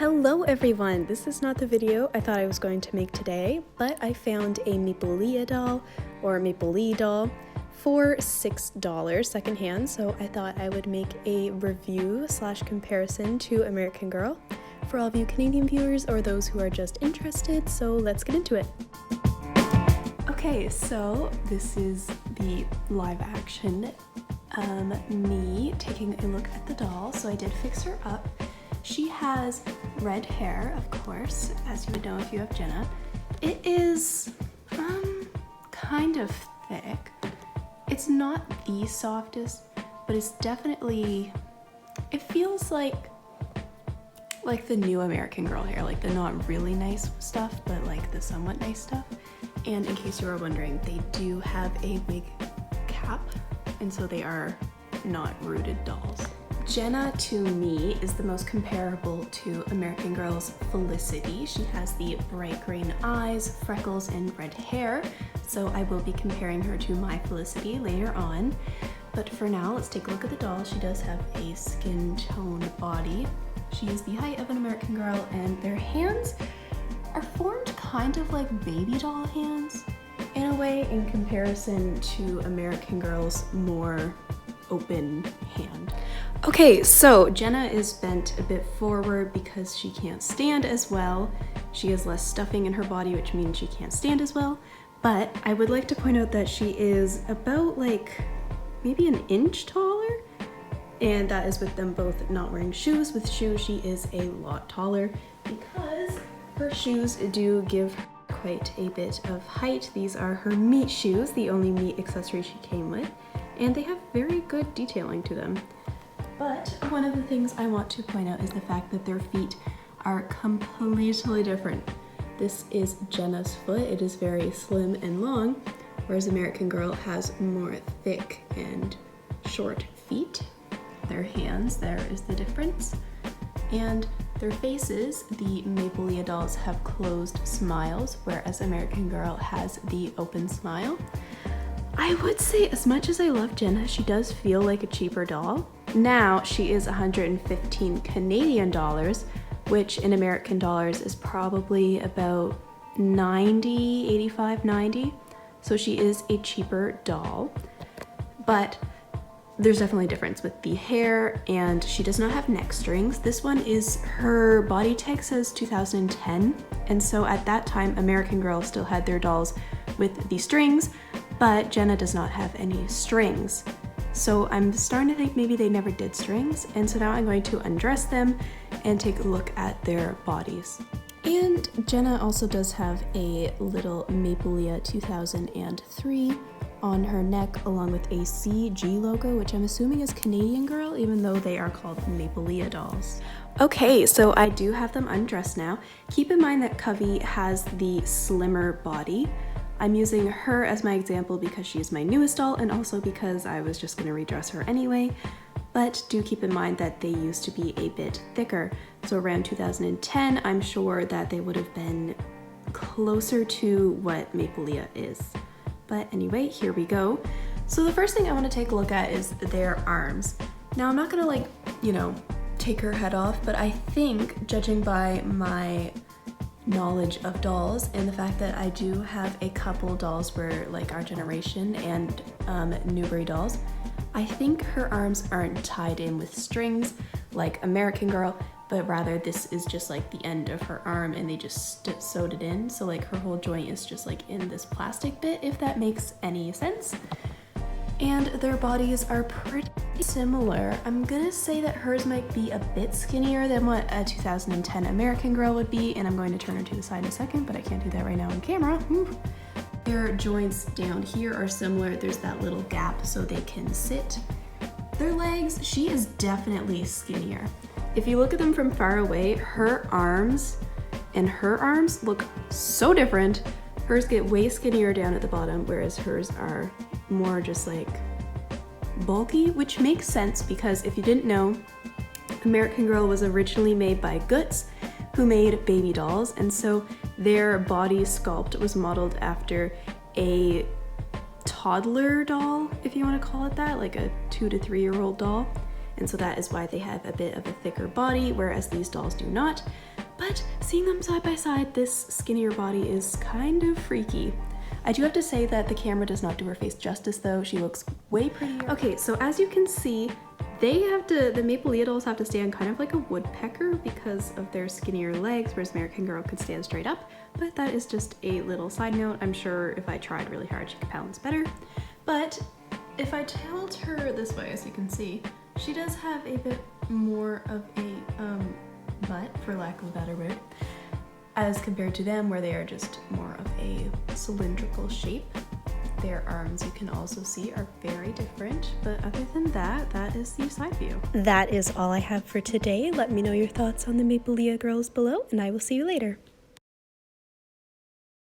Hello everyone! This is not the video I thought I was going to make today, but I found a Maplelea doll, or Maplelea doll, for $6 secondhand, so I thought I would make a review / comparison to American Girl for all of you Canadian viewers or those who are just interested, so let's get into it. Okay, so this is the live action me taking a look at the doll. So I did fix her up. She has red hair, of course, as you would know if you have Jenna. It is kind of thick. It's not the softest, but it's definitely, it feels like the new American Girl hair, like the not really nice stuff, but like the somewhat nice stuff. And in case you were wondering, they do have a wig cap, and so they are not rooted dolls. Jenna, to me, is the most comparable to American Girl's Felicity. She has the bright green eyes, freckles, and red hair, so I will be comparing her to my Felicity later on. But for now, let's take a look at the doll. She does have a skin tone body. She is the height of an American Girl, and their hands are formed kind of like baby doll hands in a way, in comparison to American Girl's more open hand. Okay, so Jenna is bent a bit forward because she can't stand as well. She has less stuffing in her body, which means she can't stand as well. But I would like to point out that she is about like maybe an inch taller, and that is with them both not wearing shoes. With shoes, she is a lot taller because her shoes do give her quite a bit of height. These are her meat shoes, the only meat accessory she came with, and they have very good detailing to them. But one of the things I want to point out is the fact that their feet are completely different. This is Jenna's foot. It is very slim and long, whereas American Girl has more thick and short feet. Their hands, there is the difference. And their faces, the Maplelea dolls have closed smiles, whereas American Girl has the open smile. I would say, as much as I love Jenna, she does feel like a cheaper doll. Now she is 115 Canadian dollars, which in American dollars is probably about 90, 85, 90. So she is a cheaper doll, but there's definitely a difference with the hair, and she does not have neck strings. This one is, her body tag says 2010, and so at that time American Girl still had their dolls with the strings, but Jenna does not have any strings. So I'm starting to think maybe they never did strings, and so now I'm going to undress them and take a look at their bodies. And Jenna also does have a little Maplelea 2003 on her neck, along with a CG logo, which I'm assuming is Canadian Girl, even though they are called Maplelea dolls. Okay, so I do have them undressed now. Keep in mind that Covey has the slimmer body. I'm using her as my example because she is my newest doll, and also because I was just gonna redress her anyway. But do keep in mind that they used to be a bit thicker. So around 2010, I'm sure that they would have been closer to what Maplelea is. But anyway, here we go. So the first thing I want to take a look at is their arms. Now I'm not gonna like, take her head off, but I think, judging by my knowledge of dolls and the fact that I do have a couple dolls where like our generation and Newbury dolls, I think her arms aren't tied in with strings like American Girl, but rather this is just like the end of her arm and they just sewed it in. So like her whole joint is just like in this plastic bit, if that makes any sense. And their bodies are pretty similar. I'm gonna say that hers might be a bit skinnier than what a 2010 American Girl would be, and I'm going to turn her to the side in a second, but I can't do that right now on camera. Their joints down here are similar. There's that little gap so they can sit. Their legs, she is definitely skinnier. If you look at them from far away, her arms and her arms look so different. Hers get way skinnier down at the bottom, whereas hers are more just like bulky, which makes sense because if you didn't know, American Girl was originally made by Goods, who made baby dolls, and so their body sculpt was modeled after a toddler doll, if you want to call it that, like a 2 to 3 year old doll. And so that is why they have a bit of a thicker body, whereas these dolls do not. But seeing them side by side, this skinnier body is kind of freaky. I do have to say that the camera does not do her face justice though. She looks way prettier. Okay, so as you can see, the Maplelea dolls have to stand kind of like a woodpecker because of their skinnier legs, whereas American Girl could stand straight up. But that is just a little side note. I'm sure if I tried really hard, she could balance better. But if I tilt her this way, as you can see, she does have a bit more of a butt, for lack of a better word, as compared to them where they are just more of a cylindrical shape. Their arms, you can also see, are very different, but other than that, that is the side view. That is all I have for today. Let me know your thoughts on the Maplelea girls below, and I will see you later.